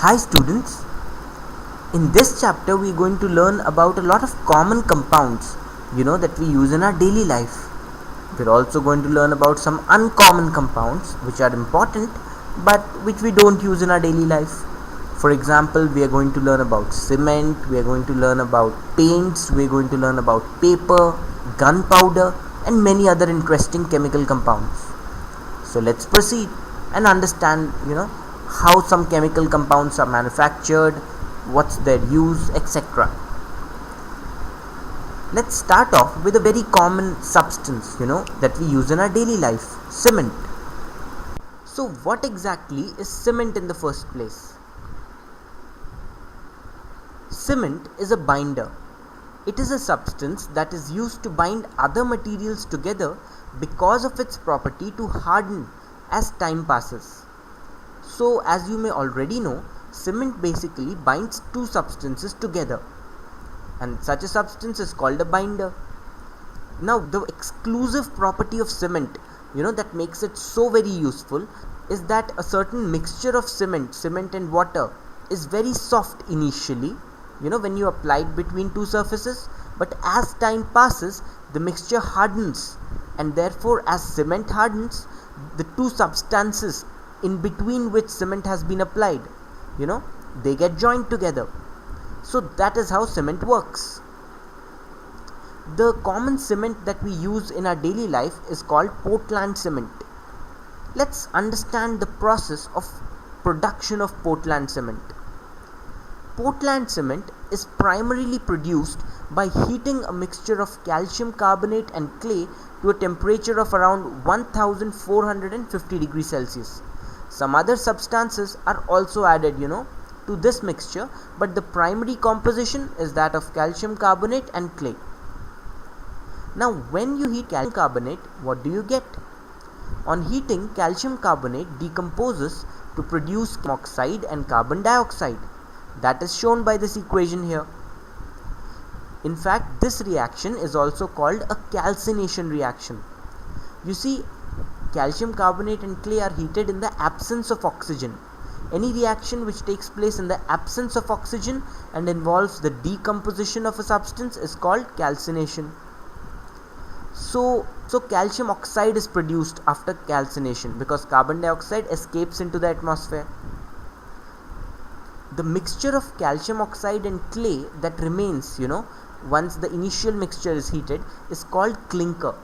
Hi students, in this chapter we are going to learn about a lot of common compounds that we use in our daily life. We're also going to learn about some uncommon compounds which are important but which we don't use in our daily life. For example, we are going to learn about cement, we are going to learn about paints, we are going to learn about paper, gunpowder and many other interesting chemical compounds. So let's proceed and understand how some chemical compounds are manufactured, what's their use, etc. Let's start off with a very common substance that we use in our daily life, cement. So what exactly is cement in the first place? Cement is a binder. It is a substance that is used to bind other materials together because of its property to harden as time passes. So as you may already know, cement basically binds two substances together, and such a substance is called a binder. Now the exclusive property of cement that makes it so very useful is that a certain mixture of cement and water is very soft initially when you apply it between two surfaces, but as time passes the mixture hardens, and therefore as cement hardens, the two substances in between which cement has been applied they get joined together. So that is how cement works. The common cement that we use in our daily life is called Portland cement. Let's understand the process of production of Portland cement. Portland cement is primarily produced by heating a mixture of calcium carbonate and clay to a temperature of around 1450 degrees Celsius. Some other substances are also added to this mixture, but the primary composition is that of calcium carbonate and clay. Now when you heat calcium carbonate, what do you get? On heating, calcium carbonate decomposes to produce oxide and carbon dioxide. That is shown by this equation here. In fact, this reaction is also called a calcination reaction. You see, calcium carbonate and clay are heated in the absence of oxygen. Any reaction which takes place in the absence of oxygen and involves the decomposition of a substance is called calcination. So calcium oxide is produced after calcination because carbon dioxide escapes into the atmosphere. The mixture of calcium oxide and clay that remains once the initial mixture is heated is called clinker.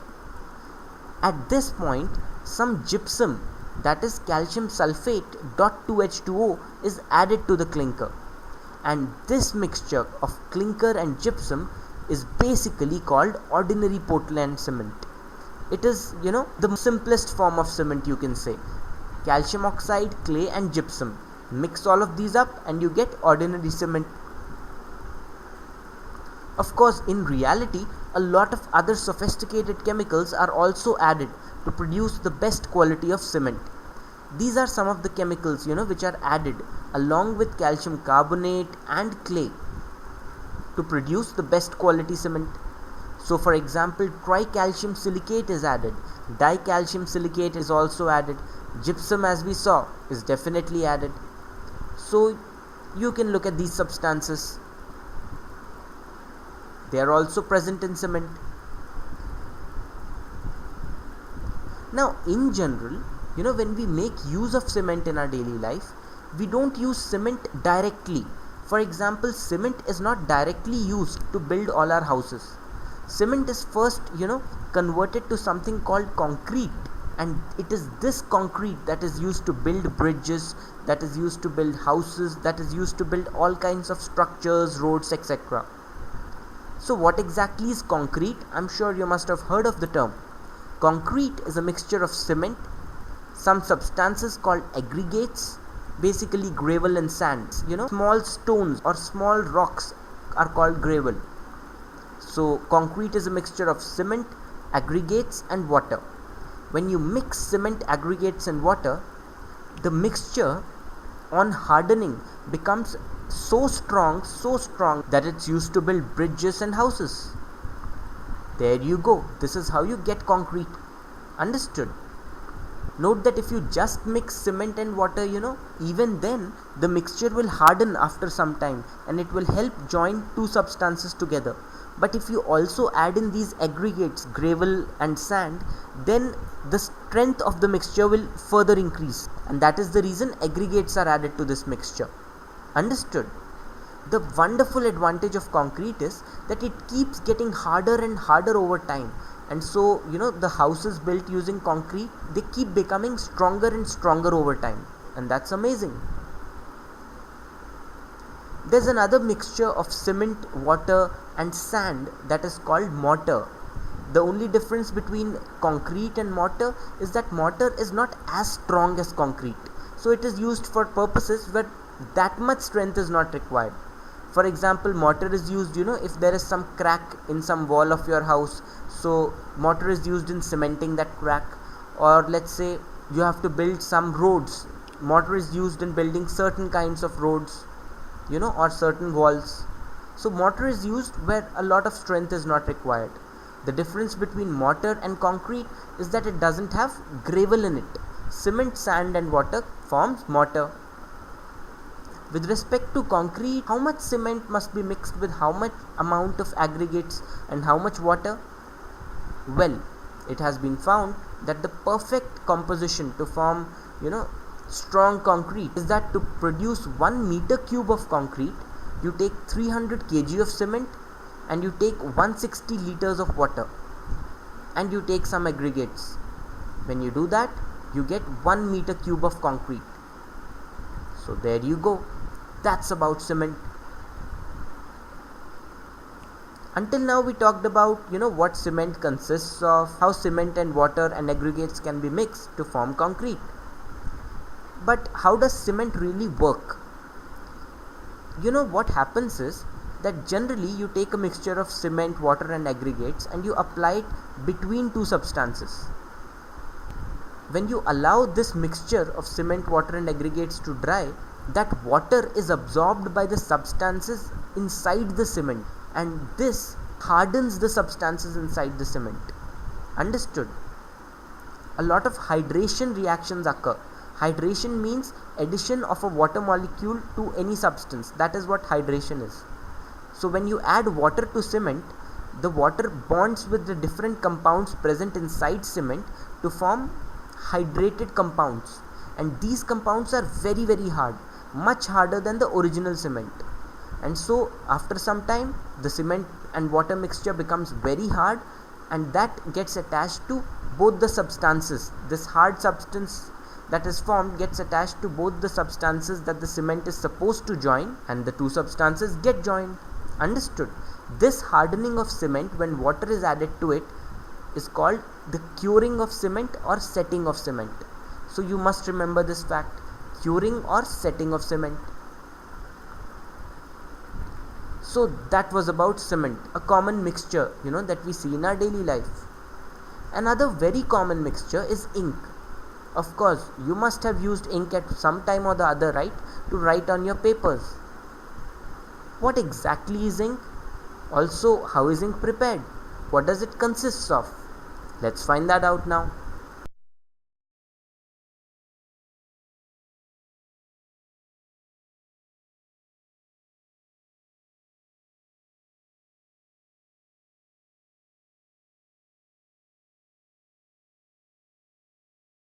At this point, some gypsum, that is calcium sulfate .2H2O, is added to the clinker, and this mixture of clinker and gypsum is basically called ordinary Portland cement. It is the simplest form of cement, you can say. Calcium oxide, clay and gypsum, mix all of these up and you get ordinary cement. Of course, in reality, a lot of other sophisticated chemicals are also added to produce the best quality of cement. These are some of the chemicals which are added along with calcium carbonate and clay to produce the best quality cement. So for example, tricalcium silicate is added, dicalcium silicate is also added, gypsum, as we saw, is definitely added. So you can look at these substances. They are also present in cement. Now in general, when we make use of cement in our daily life, we don't use cement directly. For example, cement is not directly used to build all our houses. Cement is first converted to something called concrete, and it is this concrete that is used to build bridges, that is used to build houses, that is used to build all kinds of structures, roads, etc. So what exactly is concrete? I'm sure you must have heard of the term. Concrete is a mixture of cement, some substances called aggregates, basically gravel and sands. Small stones or small rocks are called gravel. So concrete is a mixture of cement, aggregates and water. When you mix cement, aggregates and water, the mixture on hardening becomes so strong that it's used to build bridges and houses. There you go. This is how you get concrete. Understood? Note that if you just mix cement and water, even then the mixture will harden after some time and it will help join two substances together. But if you also add in these aggregates, gravel and sand, then the strength of the mixture will further increase, and that is the reason aggregates are added to this mixture. Understood? The wonderful advantage of concrete is that it keeps getting harder and harder over time, and so the houses built using concrete, they keep becoming stronger and stronger over time, and that's amazing. There's another mixture of cement, water and sand that is called mortar. The only difference between concrete and mortar is that mortar is not as strong as concrete, so it is used for purposes where that much strength is not required. For example, mortar is used if there is some crack in some wall of your house, so mortar is used in cementing that crack. Or let's say you have to build some roads, mortar is used in building certain kinds of roads, or certain walls. So mortar is used where a lot of strength is not required. The difference between mortar and concrete is that it doesn't have gravel in it. Cement, sand and water forms mortar. With respect to concrete, how much cement must be mixed with how much amount of aggregates and how much water? Well, it has been found that the perfect composition to form, strong concrete is that to produce 1 meter cube of concrete, you take 300 kg of cement and you take 160 liters of water and you take some aggregates. When you do that, you get 1 meter cube of concrete. So there you go. That's about cement. Until now we talked about what cement consists of, how cement and water and aggregates can be mixed to form concrete. But how does cement really work? What happens is that generally you take a mixture of cement, water and aggregates and you apply it between two substances. When you allow this mixture of cement, water and aggregates to dry, that water is absorbed by the substances inside the cement, and this hardens the substances inside the cement. Understood? A lot of hydration reactions occur. Hydration means addition of a water molecule to any substance. That is what hydration is. So when you add water to cement, the water bonds with the different compounds present inside cement to form hydrated compounds, and these compounds are very, very hard, much harder than the original cement. And so after some time the cement and water mixture becomes very hard, and that gets attached to both the substances. This hard substance that is formed gets attached to both the substances that the cement is supposed to join, and the two substances get joined. Understood? This hardening of cement when water is added to it is called the curing of cement or setting of cement. So you must remember this fact: curing or setting of cement. So that was about cement, a common mixture that we see in our daily life. Another very common mixture is ink. Of course, you must have used ink at some time or the other, right, to write on your papers. What exactly is ink? Also, how is ink prepared? What does it consist of? Let's find that out now.